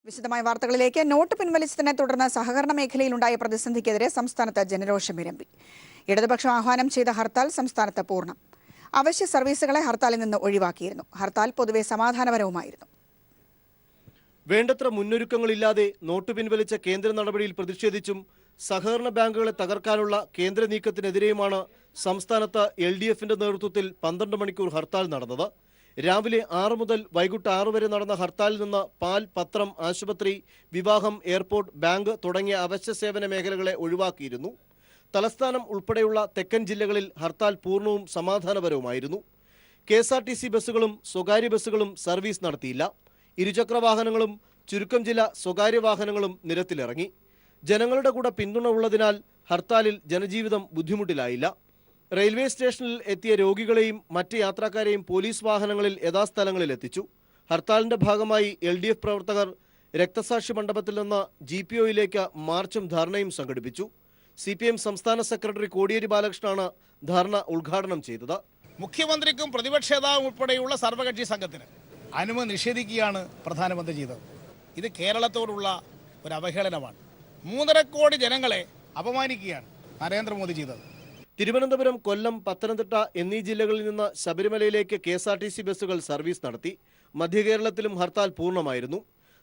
വിശദമായ വാർത്തകളിലേക്ക്. നോട്ട് പിൻവലിച്ചതിനെ തുടർന്ന് സഹകരണ മേഖലയിലുണ്ടായ പ്രതിസന്ധിക്കെതിരെ സംസ്ഥാനത്ത് ജനരോഷമിരമ്പി. ഇടതുപക്ഷം ആഹ്വാനം ചെയ്ത ഹർത്താൽ സംസ്ഥാനത്ത് പൂർണ്ണം. അവശ്യ സർവീസുകളെ ഹർത്താലിൽ നിന്ന് ഒഴിവാക്കിയിരുന്നു. ഹർത്താൽ പൊതുവെ സമാധാനപരവുമായിരുന്നു. വേണ്ടത്ര മുന്നൊരുക്കങ്ങളില്ലാതെ നോട്ട് പിൻവലിച്ച കേന്ദ്ര നടപടിയിൽ പ്രതിഷേധിച്ചും സഹകരണ ബാങ്കുകളെ തകർക്കാനുള്ള കേന്ദ്ര നീക്കത്തിനെതിരെയുമാണ് സംസ്ഥാനത്ത് LDFന്റെ നേതൃത്വത്തിൽ 12 മണിക്കൂർ ഹർത്താൽ നടന്നത്. രാവിലെ 6 മുതൽ വൈകിട്ട് 6 വരെ നടന്ന ഹർത്താലിൽ നിന്ന് പാൽ, പത്രം, ആശുപത്രി, വിവാഹം, എയർപോർട്ട്, ബാങ്ക് തുടങ്ങിയ അവശ്യ സേവന മേഖലകളെ ഒഴിവാക്കിയിരുന്നു. തലസ്ഥാനം ഉൾപ്പെടെയുള്ള തെക്കൻ ജില്ലകളിൽ ഹർത്താൽ പൂർണ്ണവും സമാധാനപരവുമായിരുന്നു. KSRTC ബസ്സുകളും സ്വകാര്യ ബസ്സുകളും സർവീസ് നടത്തിയില്ല. ഇരുചക്ര വാഹനങ്ങളും ചുരുക്കം ചില സ്വകാര്യ വാഹനങ്ങളും നിരത്തിലിറങ്ങി. ജനങ്ങളുടെ കൂടെ പിന്തുണ ഉള്ളതിനാൽ ഹർത്താലിൽ ജനജീവിതം ബുദ്ധിമുട്ടിലായില്ല. റെയിൽവേ സ്റ്റേഷനിൽ എത്തിയ രോഗികളെയും മറ്റ് യാത്രക്കാരെയും പോലീസ് വാഹനങ്ങളിൽ യഥാസ്ഥലങ്ങളിൽ എത്തിച്ചു. ഹർത്താലിന്റെ ഭാഗമായി LDF പ്രവർത്തകർ രക്തസാക്ഷി മണ്ഡപത്തിൽ നിന്ന് GPOയിലേക്ക് മാർച്ചും ധർണയും സംഘടിപ്പിച്ചു. CPM സംസ്ഥാന സെക്രട്ടറി കോടിയേരി ബാലകൃഷ്ണനാണ് ധർണ ഉദ്ഘാടനം ചെയ്തത്. മുഖ്യമന്ത്രിക്കും പ്രതിപക്ഷ നേതാവും ഉൾപ്പെടെയുള്ള സർവകക്ഷി സംഘത്തിന് അനുമതി നിഷേധിക്കുകയാണ് പ്രധാനമന്ത്രി ചെയ്തത്. ഇത് കേരളത്തോടുള്ള ഒരു അവഹേളനമാണ്. 3.5 കോടി ജനങ്ങളെ അപമാനിക്കുകയാണ് നരേന്ദ്രമോദി ചെയ്തത്. തിരുവനന്തപുരം, കൊല്ലം, പത്തനംതിട്ട എന്നീ ജില്ലകളിൽ നിന്ന് ശബരിമലയിലേക്ക് KSRTC ബസ്സുകൾ സർവീസ് നടത്തി. മധ്യകേരളത്തിലും ഹർത്താൽ പൂർണ്ണമായിരുന്നു.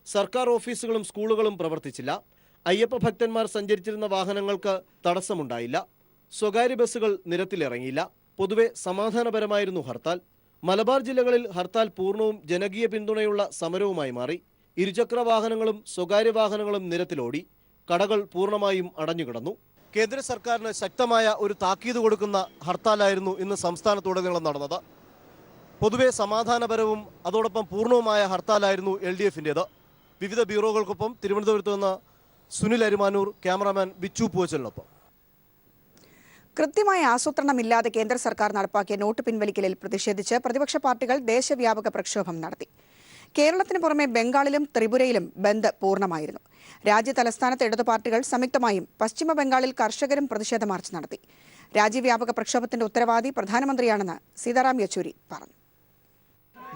സർക്കാർ ഓഫീസുകളും സ്കൂളുകളും പ്രവർത്തിച്ചില്ല. അയ്യപ്പ ഭക്തന്മാർ സഞ്ചരിച്ചിരുന്ന വാഹനങ്ങൾക്ക് തടസ്സമുണ്ടായില്ല. സ്വകാര്യ ബസ്സുകൾ നിരത്തിലിറങ്ങിയില്ല. പൊതുവെ സമാധാനപരമായിരുന്നു ഹർത്താൽ. മലബാർ ജില്ലകളിൽ ഹർത്താൽ പൂർണ്ണവും ജനകീയ പിന്തുണയുള്ള സമരവുമായി മാറി. ഇരുചക്ര വാഹനങ്ങളും സ്വകാര്യ വാഹനങ്ങളും നിരത്തിലോടി. കടകൾ പൂർണ്ണമായും അടഞ്ഞുകിടന്നു. കേന്ദ്ര സർക്കാരിന് ശക്തമായ ഒരു താക്കീത് കൊടുക്കുന്ന ഹർത്താലായിരുന്നു ഇന്ന് സംസ്ഥാനത്തുടനീളം നടന്നത്. പൊതുവെ സമാധാനപരവും അതോടൊപ്പം പൂർണ്ണവുമായ ഹർത്താലായിരുന്നു LDFന്റേത്. വിവിധ ബ്യൂറോകൾക്കൊപ്പം തിരുവനന്തപുരത്ത് നിന്ന് സുനിൽ അരിമാനൂർ, ക്യാമറാമാൻ ബിച്ചു പൂവച്ചലിനൊപ്പം. കൃത്യമായ ആസൂത്രണമില്ലാതെ കേന്ദ്ര സർക്കാർ നടപ്പാക്കിയ നോട്ട് പിൻവലിക്കലിൽ പ്രതിഷേധിച്ച് പ്രതിപക്ഷ പാർട്ടികൾ ദേശവ്യാപക പ്രക്ഷോഭം നടത്തി. കേരളത്തിന് പുറമെ ബംഗാളിലും ത്രിപുരയിലും ബന്ദ് പൂർണ്ണമായിരുന്നു. രാജ്യ തലസ്ഥാനത്ത് ഇടതു പാർട്ടികൾ സംയുക്തമായും പശ്ചിമ ബംഗാളിൽ കർഷകരും പ്രതിഷേധ മാർച്ച് നടത്തി. രാജ്യവ്യാപക പ്രക്ഷോഭത്തിന്റെ ഉത്തരവാദി പ്രധാനമന്ത്രിയാണെന്ന് സീതാറാം യെച്ചൂരി പറഞ്ഞു.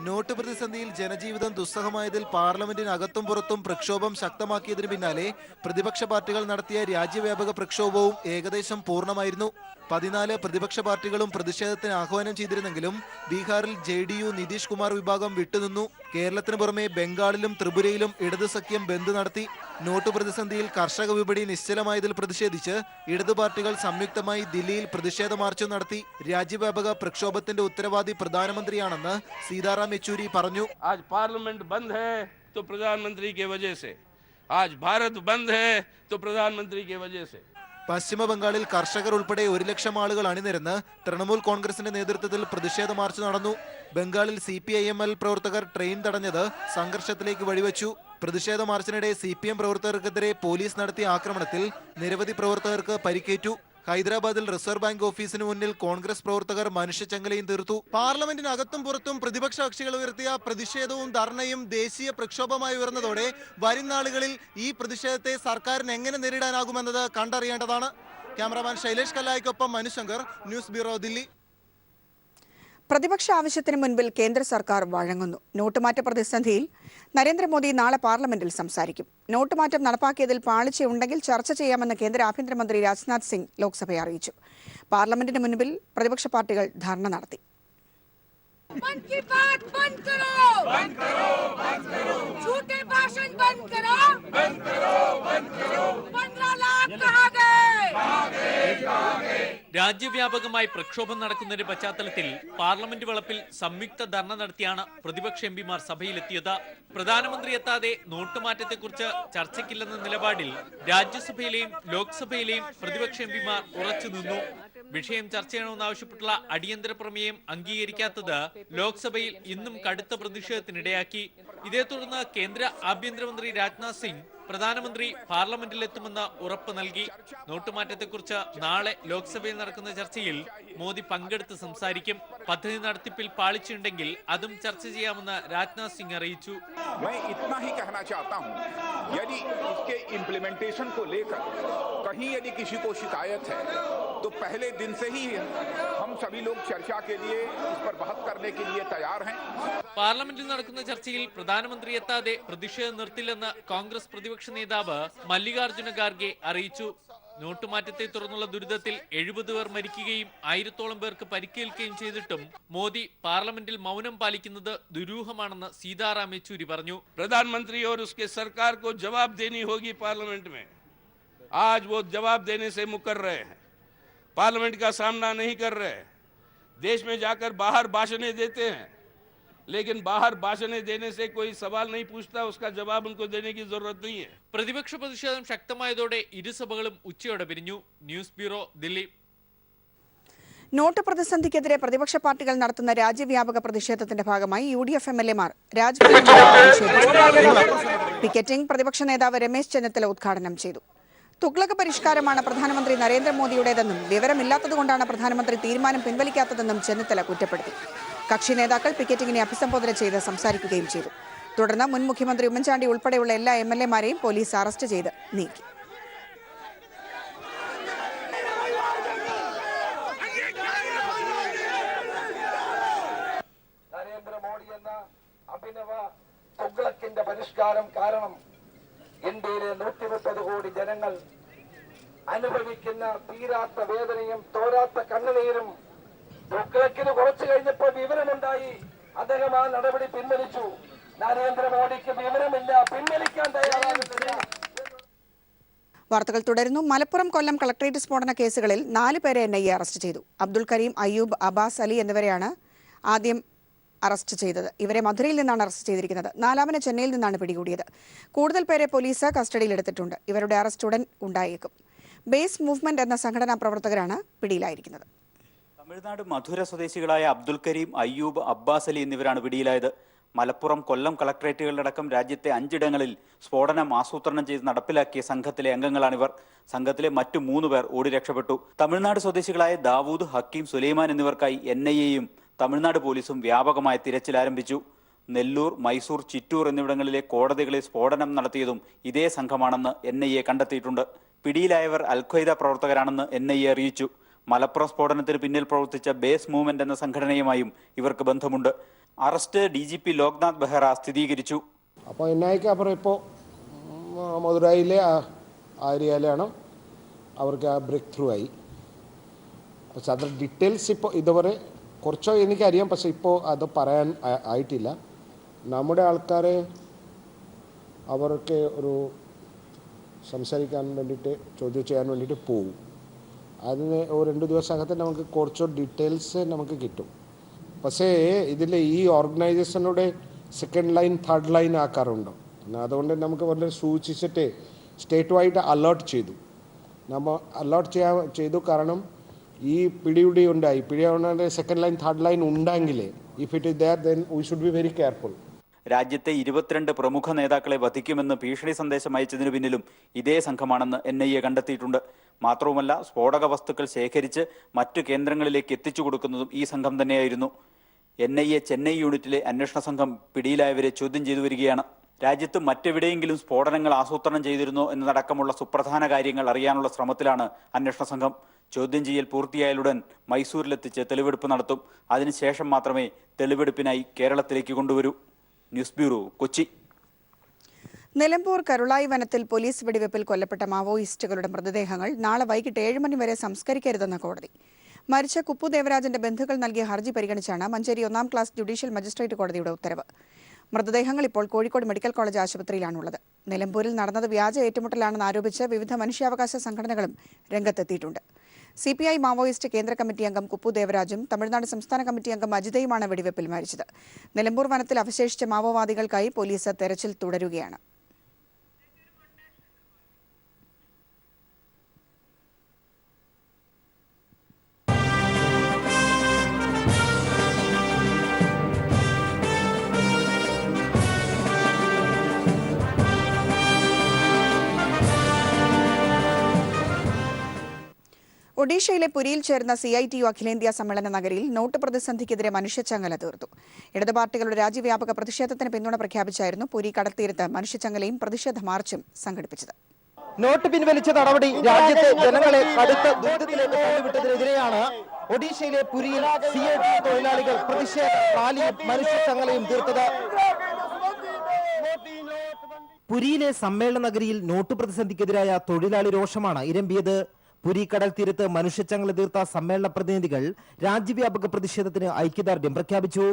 നോട്ട് പ്രതിസന്ധിയിൽ ജനജീവിതം ദുസ്സഹമായതിൽ പാർലമെന്റിനകത്തും പുറത്തും പ്രക്ഷോഭം ശക്തമാക്കിയതിനു പിന്നാലെ പ്രതിപക്ഷ പാർട്ടികൾ നടത്തിയ രാജ്യവ്യാപക പ്രക്ഷോഭവും ഏകദേശം പൂർണ്ണമായിരുന്നു. 14 പ്രതിപക്ഷ പാർട്ടികളും പ്രതിഷേധത്തിന് ആഹ്വാനം ചെയ്തിരുന്നെങ്കിലും ബീഹാറിൽ JDU നിതീഷ് കുമാർ വിഭാഗം വിട്ടുനിന്നു. കേരളത്തിന് പുറമെ ബംഗാളിലും ത്രിപുരയിലും ഇടതു സഖ്യം ബന്ദ് നടത്തി. നോട്ട് പ്രതിസന്ധിയിൽ കർഷക വിപണി നിശ്ചലമായതിൽ പ്രതിഷേധിച്ച് ഇടതു പാർട്ടികൾ സംയുക്തമായി ദില്ലിയിൽ പ്രതിഷേധ മാർച്ച് നടത്തി. രാജ്യവ്യാപക പ്രക്ഷോഭത്തിന്റെ ഉത്തരവാദി പ്രധാനമന്ത്രിയാണെന്ന് സീതാറാം യെച്ചൂരി പറഞ്ഞു. आज पार्लियामेंट बंद है तो प्रधानमंत्री की वजह से, आज भारत बंद है तो प्रधानमंत्री की वजह से. പശ്ചിമ ബംഗാളിൽ കർഷകർ ഉൾപ്പെടെ 1 ലക്ഷം ആളുകൾ അണിനിരന്ന് തൃണമൂൽ കോൺഗ്രസിന്റെ നേതൃത്വത്തിൽ പ്രതിഷേധ മാർച്ച് നടന്നു. ബംഗാളിൽ CPIML പ്രവർത്തകർ ട്രെയിൻ തടഞ്ഞത് സംഘർഷത്തിലേക്ക് വഴിവെച്ചു. പ്രതിഷേധ മാർച്ചിനിടെ CPM പ്രവർത്തകർക്കെതിരെ പോലീസ് നടത്തിയ ആക്രമണത്തിൽ നിരവധി പ്രവർത്തകർക്ക് പരിക്കേറ്റു. ഹൈദരാബാദിൽ റിസർവ് ബാങ്ക് ഓഫീസിന് മുന്നിൽ കോൺഗ്രസ് പ്രവർത്തകർ മനുഷ്യച്ചങ്ങലയും തീർത്തു. പാർലമെന്റിനകത്തും പുറത്തും പ്രതിപക്ഷ കക്ഷികൾ ഉയർത്തിയ പ്രതിഷേധവും ധർണയും ദേശീയ പ്രക്ഷോഭമായി ഉയർന്നതോടെ വരും നാളുകളിൽ ഈ പ്രതിഷേധത്തെ സർക്കാരിന് എങ്ങനെ നേരിടാനാകുമെന്നത് കണ്ടറിയേണ്ടതാണ്. ക്യാമറാമാൻ ശൈലേഷ് കല്ലായിക്കൊപ്പം മനുശങ്കർ, ന്യൂസ് ബ്യൂറോ, ദില്ലി. പ്രതിപക്ഷ ആവശ്യത്തിന് മുൻപിൽ കേന്ദ്ര സർക്കാർ വഴങ്ങുന്നു. നോട്ടുമാറ്റ പ്രതിസന്ധിയിൽ നരേന്ദ്രമോദി നാളെ പാർലമെന്റിൽ സംസാരിക്കും. നോട്ടുമാറ്റം നടപ്പാക്കിയതിൽ പാളിച്ചയുണ്ടെങ്കിൽ ചർച്ച ചെയ്യാമെന്ന് കേന്ദ്ര ആഭ്യന്തരമന്ത്രി രാജ്നാഥ് സിംഗ് ലോക്സഭയെ അറിയിച്ചു. പാർലമെന്റിന് മുൻപിൽ പ്രതിപക്ഷ പാർട്ടികൾ ധർണ നടത്തി. രാജ്യവ്യാപകമായി പ്രക്ഷോഭം നടക്കുന്നതിന്റെ പശ്ചാത്തലത്തിൽ പാർലമെന്റ് വളപ്പിൽ സംയുക്ത ധർണ നടത്തിയാണ് പ്രതിപക്ഷ MPമാർ സഭയിലെത്തിയത്. പ്രധാനമന്ത്രി എത്താതെ നോട്ടുമാറ്റത്തെക്കുറിച്ച് ചർച്ചയ്ക്കില്ലെന്ന നിലപാടിൽ രാജ്യസഭയിലെയും ലോക്സഭയിലെയും പ്രതിപക്ഷ MPമാർ ഉറച്ചുനിന്നു. വിഷയം ചർച്ച ചെയ്യണമെന്നാവശ്യപ്പെട്ടുള്ള അടിയന്തര പ്രമേയം അംഗീകരിക്കാത്തത് ലോക്സഭയിൽ ഇന്നും കടുത്ത പ്രതിഷേധത്തിനിടയാക്കി. ഇതേ തുടർന്ന് കേന്ദ്ര ആഭ്യന്തരമന്ത്രി രാജ്നാഥ് സിംഗ് പ്രധാനമന്ത്രി പാർലമെന്റിലെത്തുമെന്ന് ഉറപ്പ് നൽകി. നോട്ടുമാറ്റത്തെക്കുറിച്ച് നാളെ ലോക്സഭയിൽ നടക്കുന്ന ചർച്ചയിൽ മോദി പങ്കെടുത്ത് സംസാരിക്കും. പദ്ധതി നടത്തിപ്പിൽ പാളിച്ചുണ്ടെങ്കിൽ അതും ചർച്ച ചെയ്യാമെന്ന് രാജ്നാഥ് സിംഗ് അറിയിച്ചു. मैं इतना ही कहना चाहता हूं, यदि इसके इम्प्लीमेंटेशन को लेकर कहीं यदि किसी को शिकायत है तो पहले दिन से ही हम सभी लोग चर्चा के लिए इस पर बहस करने के लिए तैयार हैं. പാർലമെന്റിൽ നടക്കുന്ന ചർച്ചയിൽ പ്രധാനമന്ത്രി എത്താതെ പ്രതിഷേധം നിർത്തില്ലെന്ന് കോൺഗ്രസ് പ്രതിപക്ഷ നേതാവ് മല്ലികാർജുന ഖാർഗെ അറിയിച്ചു. നോട്ടുമാറ്റത്തെ തുടർന്നുള്ള ദുരിതത്തിൽ 70 പേർ മരിക്കുകയും 1000-ഓളം പേർക്ക് പരിക്കേൽക്കുകയും ചെയ്തിട്ടും മോദി പാർലമെന്റിൽ മൗനം പാലിക്കുന്നത് ദുരൂഹമാണെന്ന് സീതാറാം യെച്ചൂരി പറഞ്ഞു. प्रधानमंत्री और उसके सरकार को जवाब देनी होगी पार्लियामेंट में. आज वो जवाब देने से मुकर रहे हैं, पार्लियामेंट का सामना नहीं कर रहे हैं. देश में जाकर बाहर भाषणें देते हैं, लेकिन बाहर भाषणें देने से कोई सवाल नहीं पूछता, उसका जवाब उनको देने की जरूरत नहीं है. പ്രതിപക്ഷ പ്രതിഷേധം ശക്തമായതോടെ ഇരുസഭകളും ഉച്ചയോടെ പിരിഞ്ഞു. News bureau, Delhi. നോട്ട് പ്രതിസന്ധിക്കെതിരെ പ്രതിപക്ഷ പാർട്ടികൾ നടത്തുന്ന രാജ്യവ്യാപക പ്രതിഷേധത്തിന്റെ ഭാഗമായി UDF MLA-മാർ രാജ്ഭവനിൽ പിക്കറ്റിംഗ് പ്രതിപക്ഷ നേതാവ് രമേശ് ചെന്നിത്തല ഉദ്ഘാടനം ചെയ്തു. തുഗ്ലക് പരിഷ്കാരമാണ് പ്രധാനമന്ത്രി നരേന്ദ്രമോദിയുടേതെന്നും വിവരമില്ലാത്തതുകൊണ്ടാണ് പ്രധാനമന്ത്രി തീരുമാനം പിൻവലിക്കാത്തതെന്നും ചെന്നിത്തല കുറ്റപ്പെടുത്തി. കക്ഷി നേതാക്കൾ പിക്കറ്റിംഗിനെ അഭിസംബോധന ചെയ്ത് സംസാരിക്കുകയും ചെയ്തു. തുടർന്ന് മുൻ മുഖ്യമന്ത്രി ഉമ്മൻചാണ്ടി ഉൾപ്പെടെയുള്ള എല്ലാ MLA-മാരെയും പോലീസ് അറസ്റ്റ് ചെയ്ത് നീക്കി. നരേന്ദ്രമോദി എന്ന അഭിനവ തുഗ്ലക്കിന്റെ പരിഷ്കാരം കാരണം ഇന്ത്യയിലെ 130 കോടി ജനങ്ങൾ അനുഭവിക്കുന്ന തീരാത്ത വേദനയും തോരാത്ത കണ്ണുനീരും. തുഗ്ലക്കിന് കുറച്ചു കഴിഞ്ഞപ്പോൾ വിവരമുണ്ടായി, അദ്ദേഹം ആ നടപടി പിൻവലിച്ചു. നരേന്ദ്രമോദിക്ക് വിവരമില്ല, പിൻവലിക്കാൻ തയ്യാറാകുന്നില്ല. വാർത്തകൾ തുടരുന്നു. മലപ്പുറം, കൊല്ലം കളക്ടറേറ്റ് സ്ഫോടന കേസുകളിൽ 4 പേരെ NIA അറസ്റ്റ് ചെയ്തു. അബ്ദുൽ കരീം, അയ്യൂബ്, അബ്ബാസ് അലി എന്നിവരെയാണ് ആദ്യം അറസ്റ്റ് ചെയ്തത്. ഇവരെ മധുരയിൽ നിന്നാണ് അറസ്റ്റ് ചെയ്തിരിക്കുന്നത്. 4-മനെ ചെന്നൈയിൽ നിന്നാണ് പിടികൂടിയത്. കൂടുതൽ പേരെ പോലീസ് കസ്റ്റഡിയിലെടുത്തിട്ടുണ്ട്. ഇവരുടെ അറസ്റ്റ് ഉടൻ ഉണ്ടായേക്കും. ബേസ് മൂവ്മെന്റ് എന്ന സംഘടനാ പ്രവർത്തകരാണ് പിടിയിലായിരിക്കുന്നത്. തമിഴ്നാട് മധുര സ്വദേശികളായ അബ്ദുൽ കരീം, അയ്യൂബ്, അബ്ബാസ് അലി എന്നിവരാണ് പിടിയിലായത്. മലപ്പുറം, കൊല്ലം കളക്ടറേറ്റുകളിലടക്കം രാജ്യത്തെ 5 ഇടങ്ങളിൽ സ്ഫോടനം ആസൂത്രണം ചെയ്ത് നടപ്പിലാക്കിയ സംഘത്തിലെ അംഗങ്ങളാണിവർ. സംഘത്തിലെ മറ്റു 3 പേർ ഓടി രക്ഷപ്പെട്ടു. തമിഴ്നാട് സ്വദേശികളായ ദാവൂദ്, ഹക്കീം, സുലൈമാൻ എന്നിവർക്കായി NIA-യും തമിഴ്നാട് പോലീസും വ്യാപകമായ തിരച്ചിൽ ആരംഭിച്ചു. നെല്ലൂർ, മൈസൂർ, ചിറ്റൂർ എന്നിവിടങ്ങളിലെ കോടതികളിൽ സ്ഫോടനം നടത്തിയതും ഇതേ സംഘമാണെന്ന് NIA കണ്ടെത്തിയിട്ടുണ്ട്. പിടിയിലായവർ അൽ-ഖ്വയ്ദ പ്രവർത്തകരാണെന്ന് NIA അറിയിച്ചു. മലപ്പുറം സ്ഫോടനത്തിന് പിന്നിൽ പ്രവർത്തിച്ച ബേസ് മൂവ്മെന്റ് എന്ന സംഘടനയുമായും ഇവർക്ക് ബന്ധമുണ്ട്. അറസ്റ്റ് DGP ലോക്നാഥ് ബെഹ്റ സ്ഥിരീകരിച്ചു. അപ്പോൾ NIAക്ക് അപ്പുറം ഇപ്പോൾ മധുരയിലെ ആ ഏരിയയിലാണ് അവർക്ക് ആ ബ്രേക്ക് ത്രൂ ആയി. പക്ഷെ അതിൻ്റെ ഡീറ്റെയിൽസ് ഇപ്പോൾ ഇതുവരെ കുറച്ചോ എനിക്കറിയാം, പക്ഷെ ഇപ്പോൾ അത് പറയാൻ ആയിട്ടില്ല. നമ്മുടെ ആൾക്കാരെ അവർക്ക് ഒരു സംസാരിക്കാൻ വേണ്ടിയിട്ട്, ചോദ്യം ചെയ്യാൻ വേണ്ടിയിട്ട് പോകും. അതിന് 2 ദിവസത്തിനകത്ത് നമുക്ക് കുറച്ച് ഡീറ്റെയിൽസ് നമുക്ക് കിട്ടും. പക്ഷേ ഇതിൽ ഈ ഓർഗനൈസേഷനുടെ 2nd ലൈൻ 3rd ലൈൻ ആക്കാറുണ്ട്. അതുകൊണ്ട് നമുക്ക് വളരെ സൂക്ഷിച്ചിട്ട് സ്റ്റേറ്റ് വൈഡ് അലേർട്ട് ചെയ്തു. നമ്മൾ അലേർട്ട് ചെയ്തു കാരണം ഈ പിടിയുടി ഉണ്ടായി. പിടിയുടെ 2nd ലൈൻ 3rd ലൈൻ ഉണ്ടെങ്കിൽ if it is there then we should be very careful. രാജ്യത്തെ 22 പ്രമുഖ നേതാക്കളെ വധിക്കുമെന്ന് ഭീഷണി സന്ദേശം അയച്ചതിനു പിന്നിലും ഇതേ സംഘമാണെന്ന് NIA കണ്ടെത്തിയിട്ടുണ്ട്. മാത്രവുമല്ല, സ്ഫോടക വസ്തുക്കൾ ശേഖരിച്ച് മറ്റു കേന്ദ്രങ്ങളിലേക്ക് എത്തിച്ചു കൊടുക്കുന്നതും ഈ സംഘം തന്നെയായിരുന്നു. NIA ചെന്നൈ യൂണിറ്റിലെ അന്വേഷണ സംഘം പിടിയിലായവരെ ചോദ്യം ചെയ്തു വരികയാണ്. രാജ്യത്ത് മറ്റെവിടെയെങ്കിലും സ്ഫോടനങ്ങൾ ആസൂത്രണം ചെയ്തിരുന്നോ എന്നതടക്കമുള്ള സുപ്രധാന കാര്യങ്ങൾ അറിയാനുള്ള ശ്രമത്തിലാണ് അന്വേഷണ സംഘം. ചോദ്യം ചെയ്യൽ പൂർത്തിയായാലുടൻ മൈസൂരിലെത്തിച്ച് തെളിവെടുപ്പ് നടത്തും. അതിനുശേഷം മാത്രമേ തെളിവെടുപ്പിനായി കേരളത്തിലേക്ക് കൊണ്ടുവരൂ. News bureau, Kochi. നിലമ്പൂർ കരുളായി വനത്തിൽ പോലീസ് വെടിവെപ്പിൽ കൊല്ലപ്പെട്ട മാവോയിസ്റ്റുകളുടെ മൃതദേഹങ്ങൾ നാളെ വൈകിട്ട് 7 മണി വരെ സംസ്കരിക്കരുതെന്ന കോടതി. മരിച്ച കുപ്പു ദേവരാജന്റെ ബന്ധുക്കൾ നൽകിയ ഹർജി പരിഗണിച്ചാണ് മഞ്ചേരി 1-ാം ക്ലാസ് ജുഡീഷ്യൽ മജിസ്ട്രേറ്റ് കോടതിയുടെ ഉത്തരവ്. മൃതദേഹങ്ങൾ ഇപ്പോൾ കോഴിക്കോട് മെഡിക്കൽ കോളേജ് ആശുപത്രിയിലാണുള്ളത്. നിലമ്പൂരിൽ നടന്നത് വ്യാജ ഏറ്റുമുട്ടലാണെന്ന് ആരോപിച്ച് വിവിധ മനുഷ്യാവകാശ സംഘടനകളും രംഗത്തെത്തിയിട്ടുണ്ട്. CPI മാവോയിസ്റ്റ് കേന്ദ്ര കമ്മിറ്റി അംഗം കുപ്പു ദേവരാജും തമിഴ്നാട് സംസ്ഥാന കമ്മിറ്റി അംഗം അജിതയുമാണ് വെടിവെപ്പിൽ മരിച്ചത്. നിലമ്പൂർ വനത്തിൽ അവശേഷിച്ച മാവോവാദികൾക്കായി പോലീസ് തെരച്ചിൽ തുടരുകയാണ്. ഒഡീഷയിലെ പുരിയിൽ ചേർന്ന CITU അഖിലേന്ത്യാ സമ്മേളന നഗരിയിൽ നോട്ട് പ്രതിസന്ധിക്കെതിരെ മനുഷ്യച്ചങ്ങല തീർത്തു. ഇടതു പാർട്ടികളുടെ രാജ്യവ്യാപക പ്രതിഷേധത്തിന് പിന്തുണ പ്രഖ്യാപിച്ചായിരുന്നു പുരി കടൽത്തീരത്ത് മനുഷ്യച്ചങ്ങലയും പ്രതിഷേധ മാർച്ചും സംഘടിപ്പിച്ചത്. നോട്ട് പിൻവലിച്ച നടപടി രാജ്യത്തെ ജനങ്ങളെ കടുത്ത ദുരിതത്തിലേക്ക് തള്ളിവിട്ടതിനെതിരെയാണ് ഒഡീഷയിലെ പുരിയിൽ CITU തൊഴിലാളികൾ പ്രതിഷേധ റാലിയും മനുഷ്യച്ചങ്ങലയും തീർത്തത്. പുരിയിലെ സമ്മേളന നഗരിയിൽ നോട്ട് പ്രതിസന്ധിക്കെതിരായ തൊഴിലാളി രോഷമാണ് ഇരമ്പിയത്. പുരി കടൽ തീരത്ത് മനുഷ്യച്ചങ്ങല തീർത്ത സമ്മേളന പ്രതിനിധികൾ രാജ്യവ്യാപക പ്രതിഷേധത്തിന് ഐക്യദാർഢ്യം പ്രഖ്യാപിച്ചു.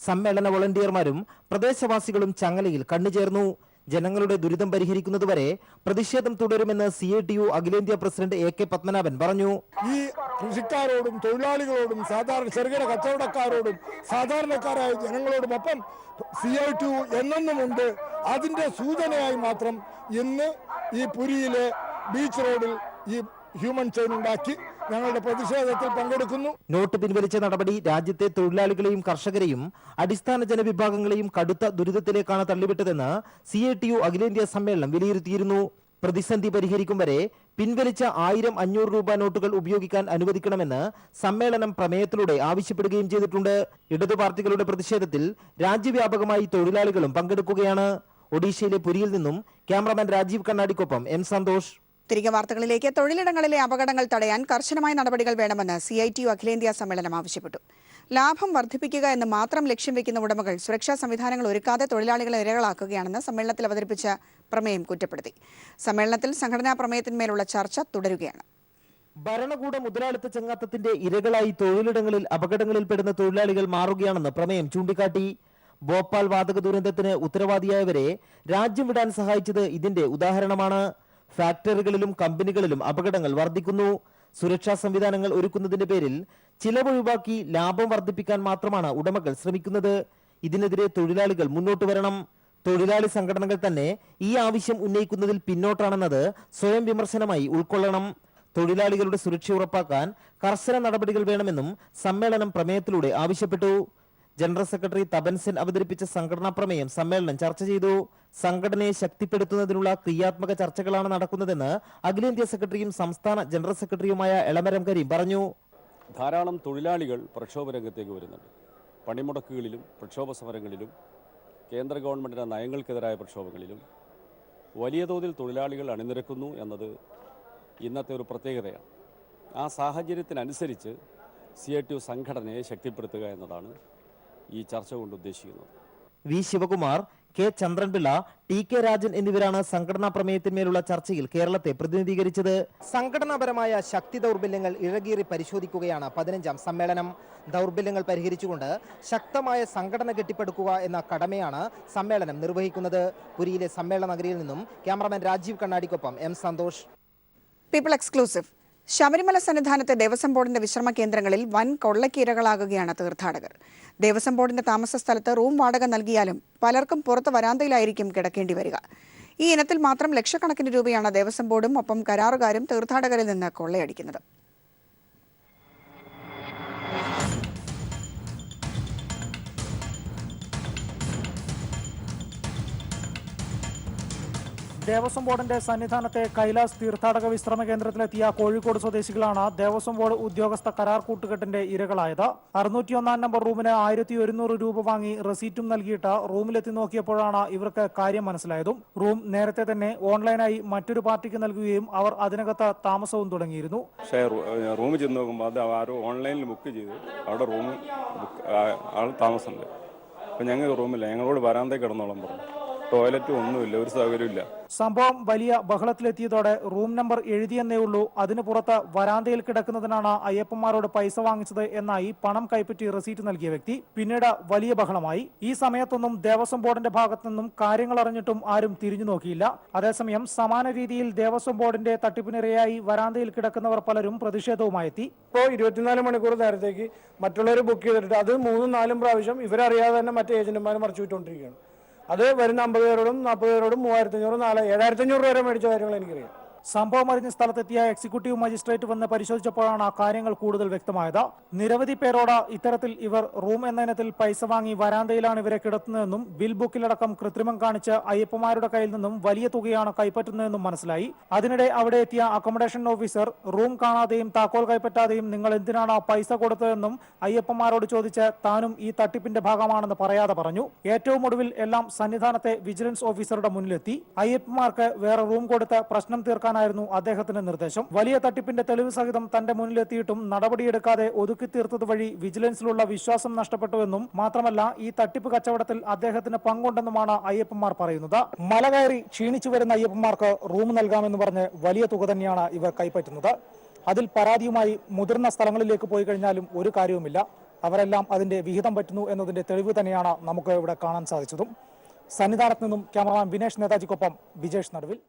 സമ്മേളന വോളണ്ടിയർമാരും പ്രദേശവാസികളും ചങ്ങലയിൽ കണ്ണുചേർന്നു. ജനങ്ങളുടെ ദുരിതം പരിഹരിക്കുന്നതുവരെ പ്രതിഷേധം തുടരുമെന്ന് CITU അഖിലേന്ത്യാ പ്രസിഡന്റ് AK പത്മനാഭൻ പറഞ്ഞു. ഈ കൃഷിക്കാരോടും തൊഴിലാളികളോടും സാധാരണ ചെറുകിട കച്ചവടക്കാരോടും സാധാരണക്കാരായ ജനങ്ങളോടുമൊപ്പം CITU എന്നെന്നുമുണ്ട്. അതിന്റെ സൂചനയായി മാത്രം ഇന്ന് ഈ പുരിയിലെ ബീച്ച് റോഡിൽ ഈ ഹ്യൂമൻ ചെയിൻ ഉണ്ടാക്കി ഞങ്ങളുടെ പ്രതിഷേധത്തിൽ പങ്കെടുക്കുന്നു. നോട്ട് പിൻവലിച്ച നടപടി രാജ്യത്തെ തൊഴിലാളികളെയും കർഷകരെയും അടിസ്ഥാന ജനവിഭാഗങ്ങളെയും കടുത്ത ദുരിതത്തിലേക്കാണ് തള്ളിവിട്ടതെന്ന് CITU അഖിലേന്ത്യാ സമ്മേളനം വിലയിരുത്തിയിരുന്നു. പ്രതിസന്ധി പരിഹരിക്കും വരെ പിൻവലിച്ച 1000-500 രൂപ നോട്ടുകൾ ഉപയോഗിക്കാൻ അനുവദിക്കണമെന്ന് സമ്മേളനം പ്രമേയത്തിലൂടെ ആവശ്യപ്പെടുകയും ചെയ്തിട്ടുണ്ട്. ഇടതു പാർട്ടികളുടെ പ്രതിഷേധത്തിൽ രാജ്യവ്യാപകമായി തൊഴിലാളികളും പങ്കെടുക്കുകയാണ്. ഒഡീഷയിലെ പുരിയിൽ നിന്നും ക്യാമറാമാൻ രാജീവ് കണ്ണാടിക്കൊപ്പം M സന്തോഷ്. തിരികെ വാർത്തകളിലേക്ക്. തൊഴിലിടങ്ങളിലെ അപകടങ്ങൾ തടയാൻ കർശനമായ നടപടികൾ വേണമെന്ന് CITU അഖിലേന്ത്യാ സമ്മേളനം ആവശ്യപ്പെട്ടു. ലാഭം വർദ്ധിപ്പിക്കുക എന്ന് മാത്രം ലക്ഷ്യം വെക്കുന്ന ഉടമകൾ സുരക്ഷാ സംവിധാനങ്ങൾ ഒരുക്കാതെ തൊഴിലാളികളെ ഇരകളാക്കുകയാണെന്ന് സമ്മേളനത്തിൽ അവതരിപ്പിച്ച പ്രമേയം കുറ്റപ്പെടുത്തി. സമ്മേളനത്തിൽ സംഘടനാ പ്രമേയത്തിന്മേലുള്ള ചർച്ച തുടരുകയാണ്. ഭരണകൂട മുതലാളിത്ത ചങ്ങാത്തത്തിന്റെ ഇരകളായി തൊഴിലിടങ്ങളിൽ അപകടങ്ങളിൽപ്പെടുന്ന തൊഴിലാളികൾ മാറുകയാണെന്ന് പ്രമേയം ചൂണ്ടിക്കാട്ടി. ഭോപ്പാൽ വാതക ദുരന്തത്തിന് ഉത്തരവാദിയായവരെ രാജ്യം വിടാൻ സഹായിച്ചത് ഇതിന്റെ ഉദാഹരണമാണ്. ഫാക്ടറികളിലും കമ്പനികളിലും അപകടങ്ങൾ വർദ്ധിക്കുന്നു. സുരക്ഷാ സംവിധാനങ്ങൾ ഒരുക്കുന്നതിന്റെ പേരിൽ ചിലവൊഴിവാക്കി ലാഭം വർദ്ധിപ്പിക്കാൻ മാത്രമാണ് ഉടമകൾ ശ്രമിക്കുന്നത്. ഇതിനെതിരെ തൊഴിലാളികൾ മുന്നോട്ട് വരണം. തൊഴിലാളി സംഘടനകൾ തന്നെ ഈ ആവശ്യം ഉന്നയിക്കുന്നതിൽ പിന്നോട്ടാണെന്നത് സ്വയം വിമർശനമായി ഉൾക്കൊള്ളണം. തൊഴിലാളികളുടെ സുരക്ഷ ഉറപ്പാക്കാൻ കർശന നടപടികൾ വേണമെന്നും സമ്മേളനം പ്രമേയത്തിലൂടെ ആവശ്യപ്പെട്ടു. ജനറൽ സെക്രട്ടറി തപൻ സെൻ അവതരിപ്പിച്ച സംഘടനാ പ്രമേയം സമ്മേളനം ചർച്ച ചെയ്തു. സംഘടനയെ ശക്തിപ്പെടുത്തുന്നതിനുള്ള ക്രിയാത്മക ചർച്ചകളാണ് നടക്കുന്നതെന്ന് അഖിലേന്ത്യാ സെക്രട്ടറിയും സംസ്ഥാന ജനറൽ സെക്രട്ടറിയുമായ എളമരം കരീം പറഞ്ഞു. ധാരാളം തൊഴിലാളികൾ പ്രക്ഷോഭ രംഗത്തേക്ക് വരുന്നുണ്ട്. പണിമുടക്കുകളിലും പ്രക്ഷോഭ സമരങ്ങളിലും കേന്ദ്ര ഗവൺമെൻറ്റിൻ്റെ നയങ്ങൾക്കെതിരായ പ്രക്ഷോഭങ്ങളിലും വലിയ തോതിൽ തൊഴിലാളികൾ അണിനിരക്കുന്നു എന്നത് ഇന്നത്തെ ഒരു പ്രത്യേകതയാണ്. ആ സാഹചര്യത്തിനനുസരിച്ച് CITU സംഘടനയെ ശക്തിപ്പെടുത്തുക എന്നതാണ് ഈ ചർച്ച കൊണ്ട് ഉദ്ദേശിക്കുന്നത്. V Shivakumar, K Chandran Pillai, TK Rajan എന്നിവരാണ് സംഘടനാ പ്രമേയത്തിന്മേലുള്ള ചർച്ചയിൽ കേരളത്തെ പ്രതിനിധീകരിച്ചത്. സംഘടനാപരമായ ശക്തി ദൗർബല്യങ്ങൾ ഇഴകീറി പരിശോധിക്കുകയാണ് 15ാം സമ്മേളനം. ദൗർബല്യങ്ങൾ പരിഹരിച്ചുകൊണ്ട് ശക്തമായ സംഘടന കെട്ടിപ്പടുക്കുക എന്ന കടമയാണ് സമ്മേളനം നിർവഹിക്കുന്നത്. പുരിയിലെ സമ്മേളന നഗരിയിൽ നിന്നും ക്യാമറാമാൻ രാജീവ് കണ്ണാടിക്കൊപ്പം M Santhosh. People exclusive. Sabarimala സന്നിധാനത്തെ ദേവസ്വം ബോർഡിന്റെ വിശ്രമ കേന്ദ്രങ്ങളിൽ വൻ കൊള്ളയ്ക്ക് ഇരകളാകുകയാണ് തീർത്ഥാടകർ. ദേവസ്വം ബോർഡിന്റെ താമസ സ്ഥലത്ത് റൂം വാടക നൽകിയാലും പലർക്കും പുറത്ത് വരാന്തയിലായിരിക്കും കിടക്കേണ്ടി വരിക. ഈ ഇനത്തിൽ മാത്രം ലക്ഷക്കണക്കിന് രൂപയാണ് ദേവസ്വം ബോർഡും ഒപ്പം കരാറുകാരും തീർത്ഥാടകരിൽ നിന്ന് കൊള്ളയടിക്കുന്നത്. ദേവസ്വം ബോർഡിന്റെ സന്നിധാനത്തെ കൈലാസ് തീർത്ഥാടക വിശ്രമ കേന്ദ്രത്തിലെത്തിയ കോഴിക്കോട് സ്വദേശികളാണ് ദേവസ്വം ബോർഡ് ഉദ്യോഗസ്ഥ കരാർ കൂട്ടുകെട്ടിന്റെ ഇരകളായത്. 601 നമ്പർ റൂമിന് 1100 രൂപ വാങ്ങി റെസീറ്റും നൽകിയിട്ട് റൂമിലെത്തി നോക്കിയപ്പോഴാണ് ഇവർക്ക് കാര്യം മനസ്സിലായതും. റൂം നേരത്തെ തന്നെ ഓൺലൈനായി മറ്റൊരു പാർട്ടിക്ക് നൽകുകയും അവർ അതിനകത്ത് താമസവും തുടങ്ങിയിരുന്നു. റൂമിൽ ചെന്ന് നോക്കുമ്പോൾ അത് ആരോ ഓൺലൈനിൽ ബുക്ക് ചെയ്ത് അവിടെ റൂം ആൾ താമസമുണ്ട്. അപ്പം ഞങ്ങൾ റൂമില്ല, ഞങ്ങളോട് വരാന്തേ കിടന്നോളം പറഞ്ഞു. ടോയ്ലറ്റും ഒന്നുമില്ല, ഒരു സൗകര്യമില്ല. സംഭവം വലിയ ബഹളത്തിലെത്തിയതോടെ റൂം നമ്പർ എഴുതിയെന്നേ ഉള്ളൂ, അതിന് പുറത്ത് വരാന്തയിൽ കിടക്കുന്നതിനാണ് അയ്യപ്പന്മാരോട് പൈസ വാങ്ങിച്ചത് എന്നായി പണം കൈപ്പറ്റി റെസീറ്റ് നൽകിയ വ്യക്തി. പിന്നീട് വലിയ ബഹളമായി. ഈ സമയത്തൊന്നും ദേവസ്വം ബോർഡിന്റെ ഭാഗത്തു നിന്നും കാര്യങ്ങൾ അറിഞ്ഞിട്ടും ആരും തിരിഞ്ഞു നോക്കിയില്ല. അതേസമയം സമാന രീതിയിൽ ദേവസ്വം ബോർഡിന്റെ തട്ടിപ്പിനിരയായി വരാന്തയിൽ കിടക്കുന്നവർ പലരും പ്രതിഷേധവുമായെത്തി. ഇപ്പോൾ 24 മണിക്കൂർ നേരത്തേക്ക് മറ്റുള്ളവർ ബുക്ക് ചെയ്തിട്ട് അത് 3-4 പ്രാവശ്യം ഇവരറിയാതെ തന്നെ മറ്റേ ഏജന്റുമാർ മറിച്ചു വിട്ടുകൊണ്ടിരിക്കുകയാണ്. അത് വരുന്ന 50 പേരോടും 40 പേരോടും 3500, 7500 വരെ മേടിച്ച കാര്യങ്ങൾ എനിക്കറിയാം. സംഭവം അറിഞ്ഞ സ്ഥലത്തെത്തിയ എക്സിക്യൂട്ടീവ് മജിസ്ട്രേറ്റ് വന്ന് പരിശോധിച്ചപ്പോഴാണ് കാര്യങ്ങൾ കൂടുതൽ വ്യക്തമായത്. നിരവധി പേരോട് ഇത്തരത്തിൽ ഇവർ റൂം എന്ന ഇനത്തിൽ പൈസ വാങ്ങി വരാന്തയിലാണ് ഇവരെ കിടത്തുന്നതെന്നും ബിൽ ബുക്കിലടക്കം കൃത്രിമം കാണിച്ച് അയ്യപ്പന്മാരുടെ കയ്യിൽ നിന്നും വലിയ തുകയാണ് കൈപ്പറ്റുന്നതെന്നും മനസ്സിലായി. അതിനിടെ അവിടെ എത്തിയ അക്കോമഡേഷൻ ഓഫീസർ റൂം കാണാതെയും താക്കോൽ കൈപ്പറ്റാതെയും നിങ്ങൾ എന്തിനാണ് പൈസ കൊടുത്തതെന്നും അയ്യപ്പന്മാരോട് ചോദിച്ച് താനും ഈ തട്ടിപ്പിന്റെ ഭാഗമാണെന്ന് പറയാതെ പറഞ്ഞു. ഏറ്റവും ഒടുവിൽ എല്ലാം സന്നിധാനത്തെ വിജിലൻസ് ഓഫീസറുടെ മുന്നിലെത്തി. അയ്യപ്പന്മാർക്ക് വേറെ റൂം കൊടുത്ത് പ്രശ്നം തീർക്കാനായിരുന്നു അദ്ദേഹത്തിന്റെ നിർദ്ദേശം. വലിയ തട്ടിപ്പിന്റെ തെളിവ് സഹിതം തന്റെ മുന്നിലെത്തിയിട്ടും നടപടിയെടുക്കാതെ ഒതുക്കി തീർത്തത് വഴി വിജിലൻസിലുള്ള വിശ്വാസം നഷ്ടപ്പെട്ടുവെന്നും മാത്രമല്ല ഈ തട്ടിപ്പ് കച്ചവടത്തിൽ അദ്ദേഹത്തിന് പങ്കുണ്ടെന്നുമാണ് അയ്യപ്പന്മാർ പറയുന്നത്. മല കയറി ക്ഷീണിച്ചു വരുന്ന അയ്യപ്പന്മാർക്ക് റൂം നൽകാമെന്ന് പറഞ്ഞ് വലിയ തുക തന്നെയാണ് ഇവർ കൈപ്പറ്റുന്നത്. അതിൽ പരാതിയുമായി മുതിർന്ന സ്ഥലങ്ങളിലേക്ക് പോയി കഴിഞ്ഞാലും ഒരു കാര്യവുമില്ല. അവരെല്ലാം അതിന്റെ വിഹിതം പറ്റുന്നു എന്നതിന്റെ തെളിവ് തന്നെയാണ് നമുക്ക് ഇവിടെ കാണാൻ സാധിച്ചതും. സന്നിധാനത്ത് നിന്നും ക്യാമറമാൻ വിനേഷ് നേതാജിക്കൊപ്പം വിജേഷ് നടുവിൽ.